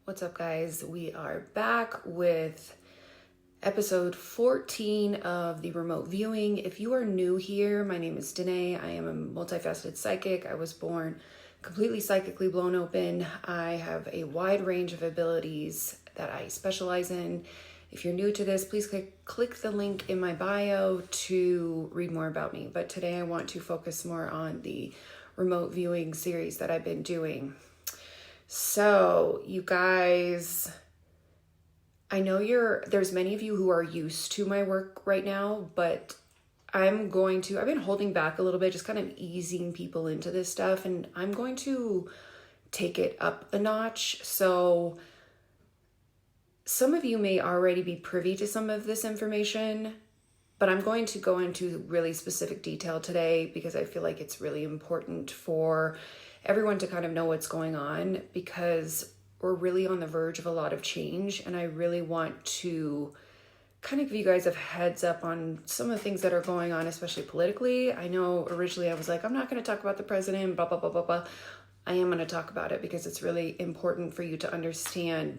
What's up, guys? We are back with episode 14 of the remote viewing. If you are new here, my name is Danae. I am a multifaceted psychic. I was born completely psychically blown open. I have a wide range of abilities that I specialize in. If you're new to this, please click the link in my bio to read more about me. But today I want to focus more on the remote viewing series that I've been doing. So you guys, I know there's many of you who are used to my work right now, but I've been holding back a little bit, just kind of easing people into this stuff, and I'm going to take it up a notch. So some of you may already be privy to some of this information, but I'm going to go into really specific detail today because I feel like it's really important for everyone to kind of know what's going on, because we're really on the verge of a lot of change, and I really want to kind of give you guys a heads up on some of the things that are going on, especially politically. I know originally I was like, I'm not going to talk about the president, blah, blah, blah, blah, blah. I am going to talk about it because it's really important for you to understand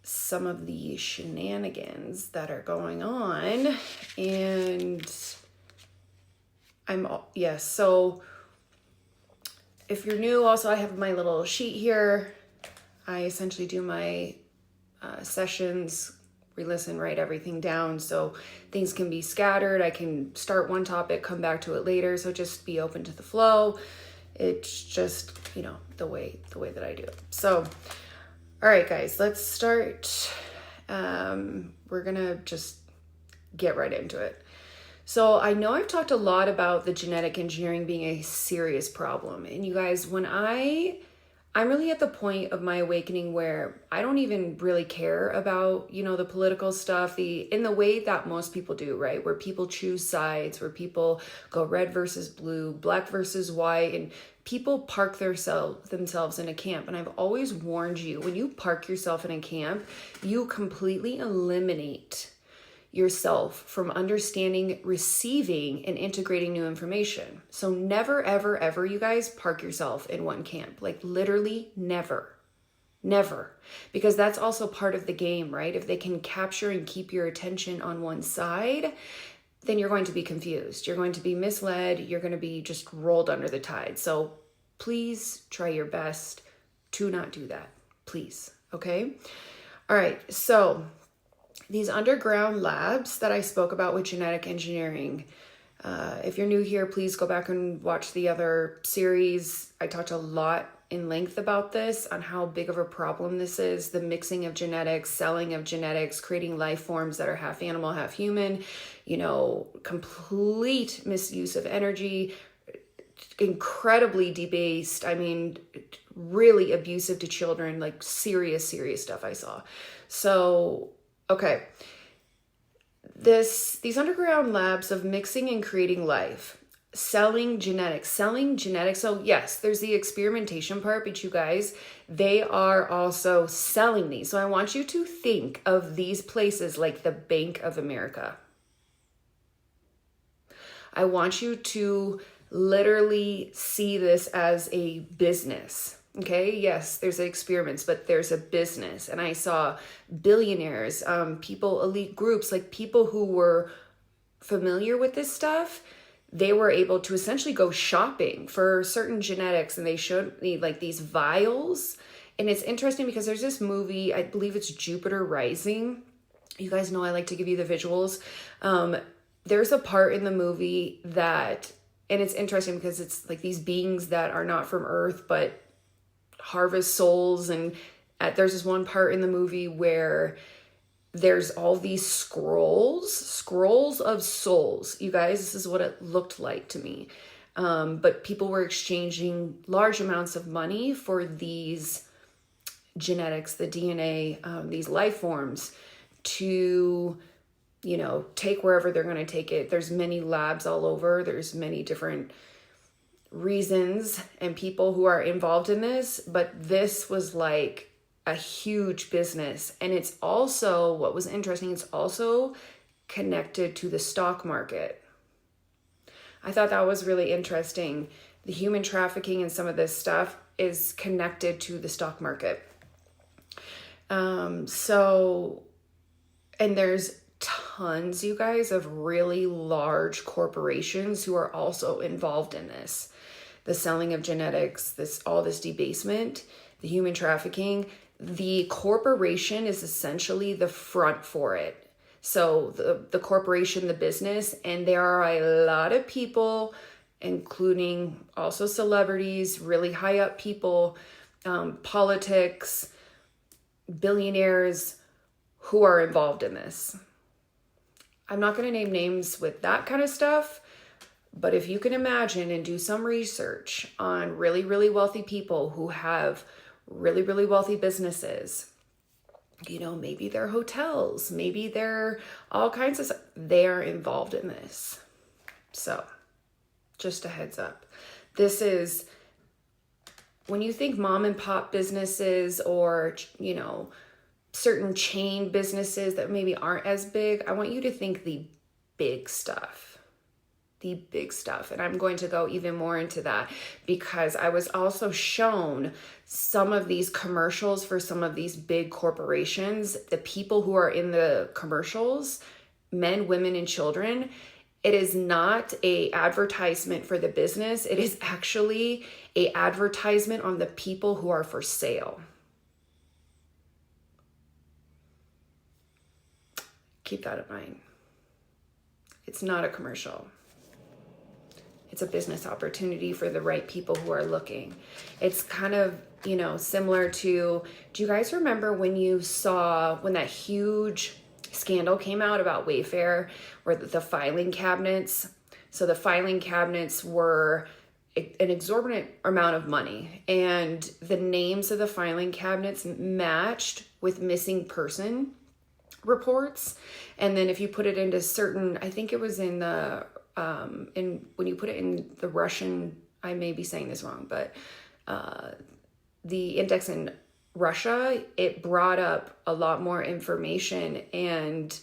some of the shenanigans that are going on. And so if you're new, also I have my little sheet here. I essentially do my sessions, re-listen, write everything down so things can be scattered. I can start one topic, come back to it later. So just be open to the flow. It's just, the way that I do it. So, all right, guys, let's start. We're gonna just get right into it. So I know I've talked a lot about the genetic engineering being a serious problem. And you guys, when I'm really at the point of my awakening where I don't even really care about, the political stuff, in the way that most people do, right? Where people choose sides, where people go red versus blue, black versus white, and people park themselves in a camp. And I've always warned you, when you park yourself in a camp, you completely eliminate yourself from understanding, receiving, and integrating new information. So never, ever, ever, you guys, park yourself in one camp. Like literally never. Because that's also part of the game, right? If they can capture and keep your attention on one side, then you're going to be confused. You're going to be misled. You're going to be just rolled under the tide. So please try your best to not do that. Please. Okay. All right. So these underground labs that I spoke about with genetic engineering, if you're new here, please go back and watch the other series. I talked a lot in length about this, on how big of a problem this is, the mixing of genetics, selling of genetics, creating life forms that are half animal, half human, complete misuse of energy, incredibly debased. I mean, really abusive to children, like serious stuff I saw. So, okay, these underground labs of mixing and creating life, selling genetics. So yes, there's the experimentation part, but you guys, they are also selling these. So I want you to think of these places like the Bank of America. I want you to literally see this as a business. Okay, yes, there's experiments, but there's a business. And I saw billionaires, people, elite groups, like people who were familiar with this stuff. They were able to essentially go shopping for certain genetics, and they showed me like these vials. And it's interesting because there's this movie, I believe it's Jupiter Rising. You guys know I like to give you the visuals. There's a part in the movie and it's interesting because it's like these beings that are not from Earth, but harvest souls. And there's this one part in the movie where there's all these scrolls of souls. You guys, this is what it looked like to me. But people were exchanging large amounts of money for these genetics, the DNA, these life forms to, take wherever they're going to take it. There's many labs all over. There's many different reasons and people who are involved in this, but this was like a huge business. And it's also, what was interesting, it's also connected to the stock market. I thought that was really interesting. The human trafficking and some of this stuff is connected to the stock market. And there's tons, you guys, of really large corporations who are also involved in this. The selling of genetics, all this debasement, the human trafficking. The corporation is essentially the front for it. So the corporation, the business, and there are a lot of people, including also celebrities, really high up people, politics, billionaires who are involved in this. I'm not going to name names with that kind of stuff, but if you can imagine and do some research on really, really wealthy people who have really, really wealthy businesses, maybe they're hotels, maybe they're all kinds of stuff, they're involved in this. So just a heads up. This is, when you think mom and pop businesses or, certain chain businesses that maybe aren't as big, I want you to think the big stuff. The big stuff. And I'm going to go even more into that because I was also shown some of these commercials for some of these big corporations. The people who are in the commercials, men, women, and children, it is not an advertisement for the business. It is actually an advertisement on the people who are for sale. Keep that in mind. It's not a commercial. It's a business opportunity for the right people who are looking. It's kind of, similar to, do you guys remember when that huge scandal came out about Wayfair, where the filing cabinets, so the filing cabinets were an exorbitant amount of money, and the names of the filing cabinets matched with missing person reports. And then if you put it into certain, I think it was in the, when you put it in the Russian, I may be saying this wrong, but the index in Russia, it brought up a lot more information, and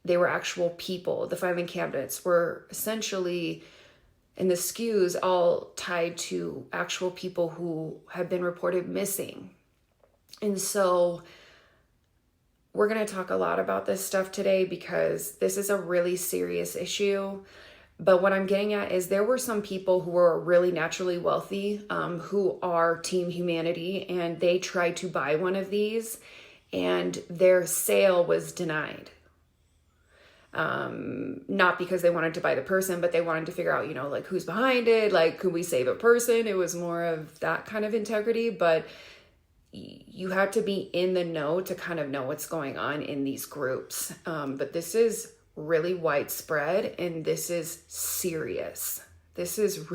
they were actual people. The filing cabinets were essentially, and the SKUs all tied to actual people who have been reported missing. And so we're going to talk a lot about this stuff today because this is a really serious issue. But what I'm getting at is there were some people who were really naturally wealthy, who are Team Humanity, and they tried to buy one of these and their sale was denied. Not because they wanted to buy the person, but they wanted to figure out, who's behind it, could we save a person? It was more of that kind of integrity, but you have to be in the know to kind of know what's going on in these groups. But this is really widespread and this is serious. This is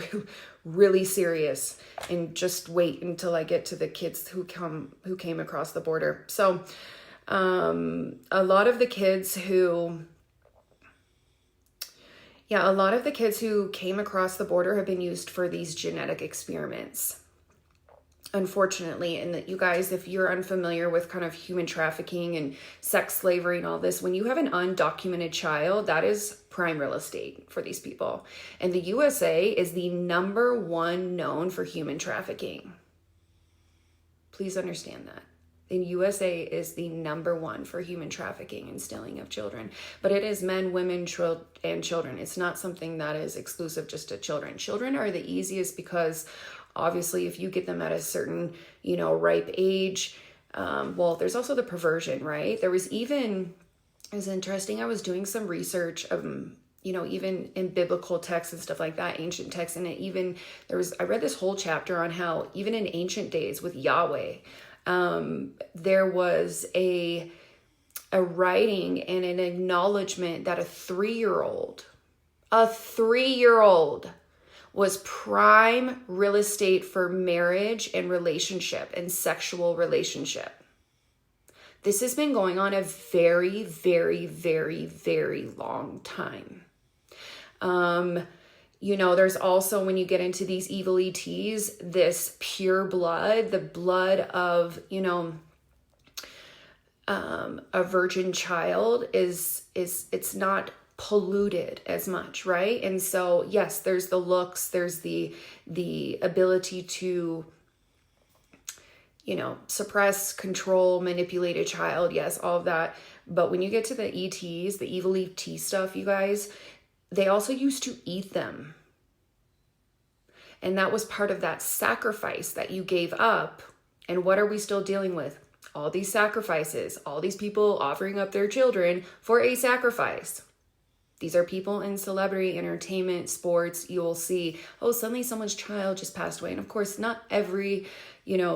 really serious. And just wait until I get to the kids who came across the border. So, a lot of the kids who came across the border have been used for these genetic experiments. Unfortunately, and that you guys, if you're unfamiliar with kind of human trafficking and sex slavery and all this, when you have an undocumented child, that is prime real estate for these people. And the USA is the number one known for human trafficking. Please understand that. The USA is the number one for human trafficking and stealing of children. But it is men, women, and children. It's not something that is exclusive just to children. Children are the easiest because obviously, if you get them at a certain, ripe age, there's also the perversion, right? It was interesting. I was doing some research of, even in biblical texts and stuff like that, ancient texts, and I read this whole chapter on how even in ancient days with Yahweh, there was a writing and an acknowledgement that a 3-year-old was prime real estate for marriage and relationship and sexual relationship. This has been going on a very, very, very, very long time. There's also, when you get into these evil ETs, this pure blood, the blood of, a virgin child it's not polluted as much, right? And so yes, there's the looks, there's the ability to suppress, control, manipulate a child. Yes, all of that. But when you get to the ETs, the evil ET stuff, you guys, they also used to eat them. And that was part of that sacrifice that you gave up. And what are we still dealing with? All these sacrifices, all these people offering up their children for a sacrifice. These are people in celebrity, entertainment, sports. You will see, oh, suddenly someone's child just passed away. And of course, not every,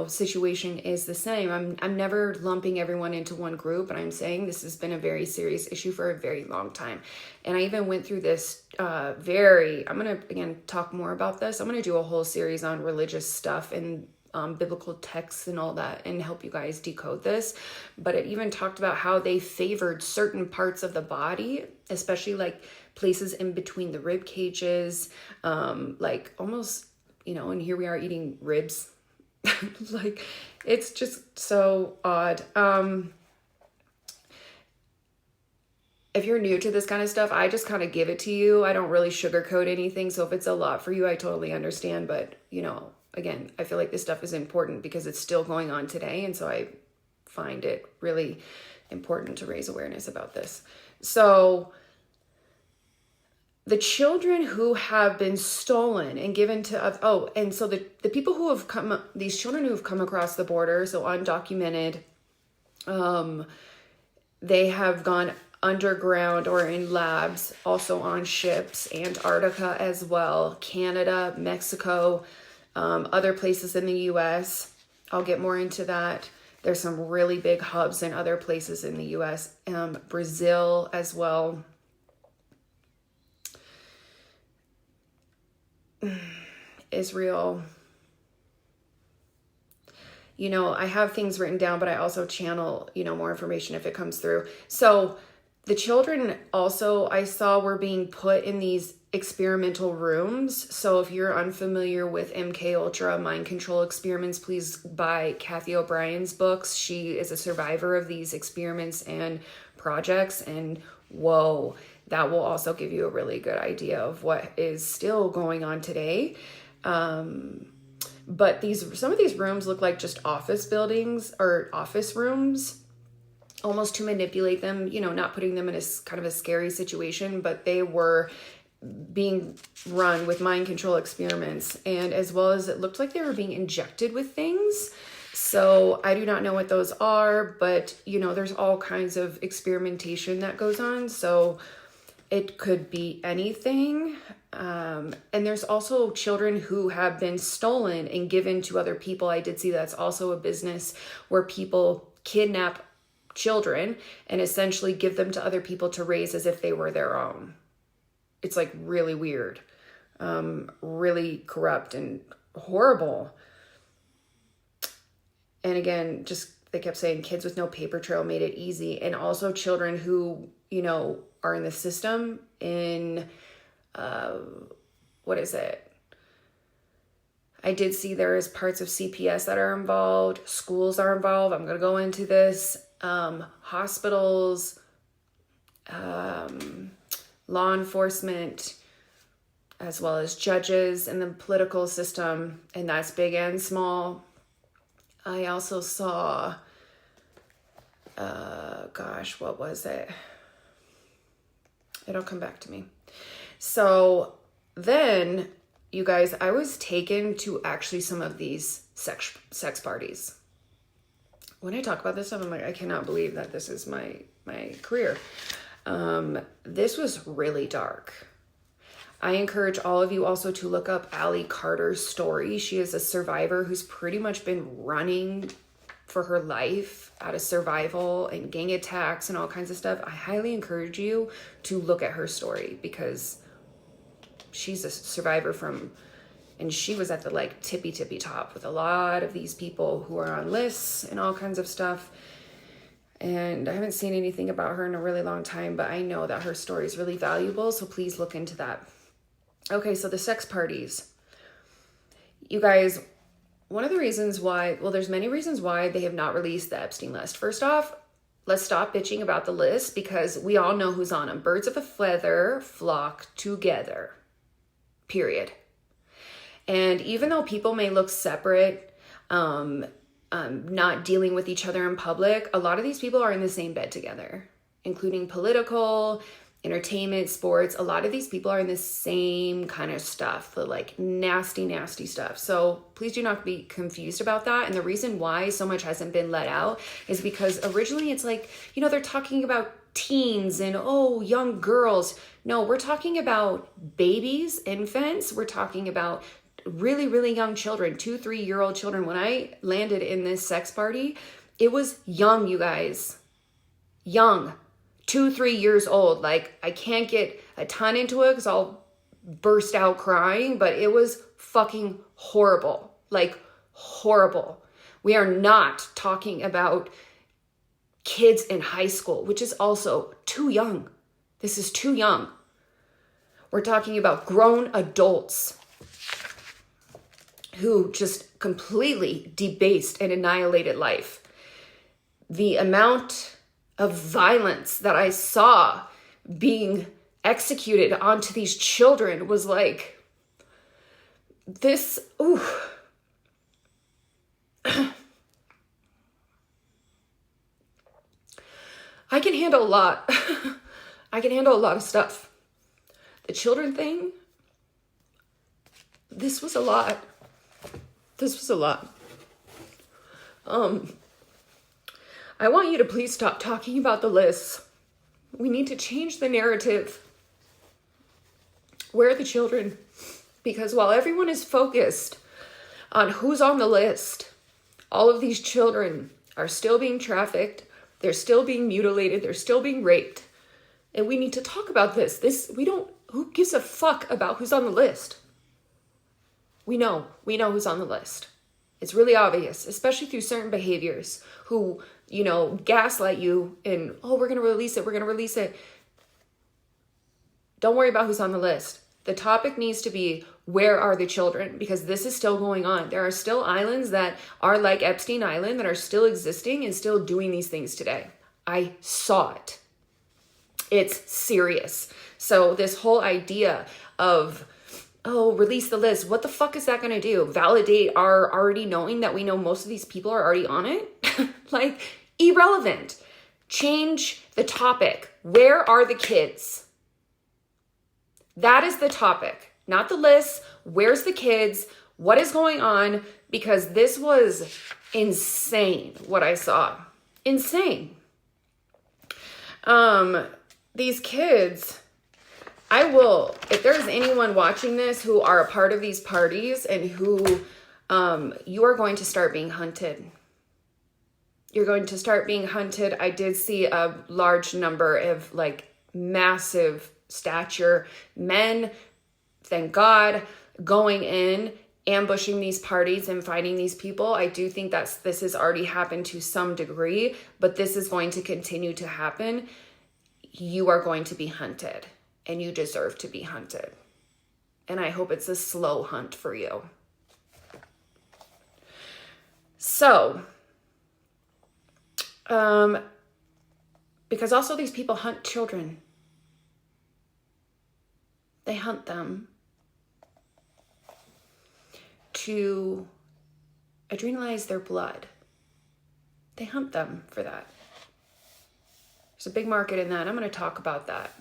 situation is the same. I'm never lumping everyone into one group, but I'm saying this has been a very serious issue for a very long time. And I even went through this I'm going to, again, talk more about this. I'm going to do a whole series on religious stuff and biblical texts and all that and help you guys decode this. But it even talked about how they favored certain parts of the body, especially like places in between the rib cages, like almost, and here we are eating ribs. Like, it's just so odd. If you're new to this kind of stuff, I just kind of give it to you. I don't really sugarcoat anything. So if it's a lot for you, I totally understand. But, again, I feel like this stuff is important because it's still going on today. And so I find it really important to raise awareness about this. So the children who have been stolen and given to, and so the people who have come, these children who have come across the border, so undocumented, they have gone underground or in labs, also on ships, Antarctica as well, Canada, Mexico, other places in the US. I'll get more into that. There's some really big hubs in other places in the US, Brazil as well. Israel. I have things written down, but I also channel, more information if it comes through. So the children also I saw were being put in these experimental rooms. So if you're unfamiliar with MK Ultra mind control experiments, please buy Kathy O'Brien's books. She is a survivor of these experiments and projects, and whoa, that will also give you a really good idea of what is still going on today. But some of these rooms look like just office buildings or office rooms, almost to manipulate them, not putting them in a kind of a scary situation, but they were being run with mind control experiments. And as well as it looked like they were being injected with things. So I do not know what those are, but there's all kinds of experimentation that goes on. So it could be anything. And there's also children who have been stolen and given to other people. I did see that's also a business where people kidnap children and essentially give them to other people to raise as if they were their own. It's like really weird, really corrupt and horrible. And again, just they kept saying kids with no paper trail made it easy. And also children who, are in the system in, what is it? I did see there is parts of CPS that are involved. Schools are involved. I'm going to go into this. Hospitals, law enforcement, as well as judges and the political system. And that's big and small. I also saw, what was it? It'll come back to me. So then, you guys, I was taken to actually some of these sex parties. When I talk about this stuff, I'm like, I cannot believe that this is my career. This was really dark. I encourage all of you also to look up Allie Carter's story. She is a survivor who's pretty much been running for her life out of survival and gang attacks and all kinds of stuff. I highly encourage you to look at her story because she's a survivor and she was at the tippy top with a lot of these people who are on lists and all kinds of stuff. And I haven't seen anything about her in a really long time, but I know that her story is really valuable. So please look into that. Okay, so the sex parties. You guys, one of the reasons why, there's many reasons why they have not released the Epstein list. First off, let's stop bitching about the list because we all know who's on them. Birds of a feather flock together, period. And even though people may look separate, not dealing with each other in public. A lot of these people are in the same bed together, including political, entertainment, sports. A lot of these people are in the same kind of stuff, the like nasty, nasty stuff. So please do not be confused about that. And the reason why so much hasn't been let out is because originally it's like, you know, they're talking about teens and, oh, young girls. No, we're talking about babies, infants. We're talking about really, really young children, 2-3-year-old children. When I landed in this sex party, it was young, you guys. Young. 2-3 years old. Like, I can't get a ton into it because I'll burst out crying, but it was fucking horrible. Like, horrible. We are not talking about kids in high school, which is also too young. This is too young. We're talking about grown adults who just completely debased and annihilated life. The amount of violence that I saw being executed onto these children was like, this, ooh. I can handle a lot. I can handle a lot of stuff. The children thing, this was a lot. This was a lot. I want you to please stop talking about the lists. We need to change the narrative. Where are the children? Because while everyone is focused on who's on the list, all of these children are still being trafficked. They're still being mutilated. They're still being raped. And we need to talk about this. Who gives a fuck about who's on the list? We know who's on the list. It's really obvious, especially through certain behaviors who, you know, gaslight you and, oh, we're going to release it. Don't worry about who's on the list. The topic needs to be, where are the children? Because this is still going on. There are still islands that are like Epstein Island that are still existing and still doing these things today. I saw it. It's serious. So this whole idea of, oh, release the list. What the fuck is that going to do? Validate our already knowing that we know most of these people are already on it? Like, irrelevant. Change the topic. Where are the kids? That is the topic, not the list. Where's the kids? What is going on? Because this was insane what I saw. Insane. These kids, if there's anyone watching this who are a part of these parties and who you are going to start being hunted. You're going to start being hunted. I did see a large number of like massive stature men, thank God, going in, ambushing these parties and finding these people. I do think this has already happened to some degree, but this is going to continue to happen. You are going to be hunted, and you deserve to be hunted. And I hope it's a slow hunt for you. So, because also these people hunt children. They hunt them to adrenalize their blood. They hunt them for that. There's a big market in that. I'm going to talk about that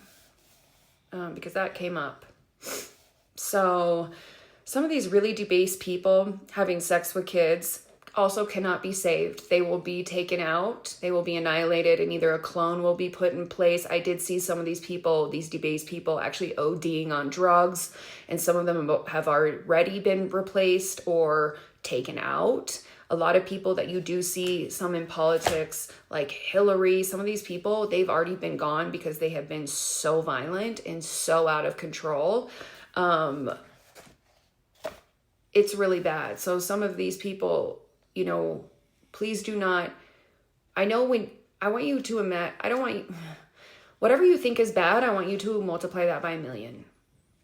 because that came up. So some of these really debased people having sex with kids also cannot be saved. They will be taken out. They will be annihilated, and either a clone will be put in place. I did see some of these people, these debased people, actually ODing on drugs, and some of them have already been replaced or taken out. A lot of people that you do see, some in politics, like Hillary, some of these people, they've already been gone because they have been so violent and so out of control. It's really bad. So some of these people, you know, please do not, I want you to whatever you think is bad, I want you to multiply that by 1,000,000.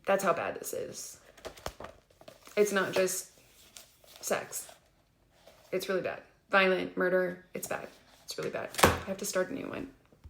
That's how bad this is. It's not just sex. It's really bad. Violent, murder, it's bad. It's really bad. I have to start a new one.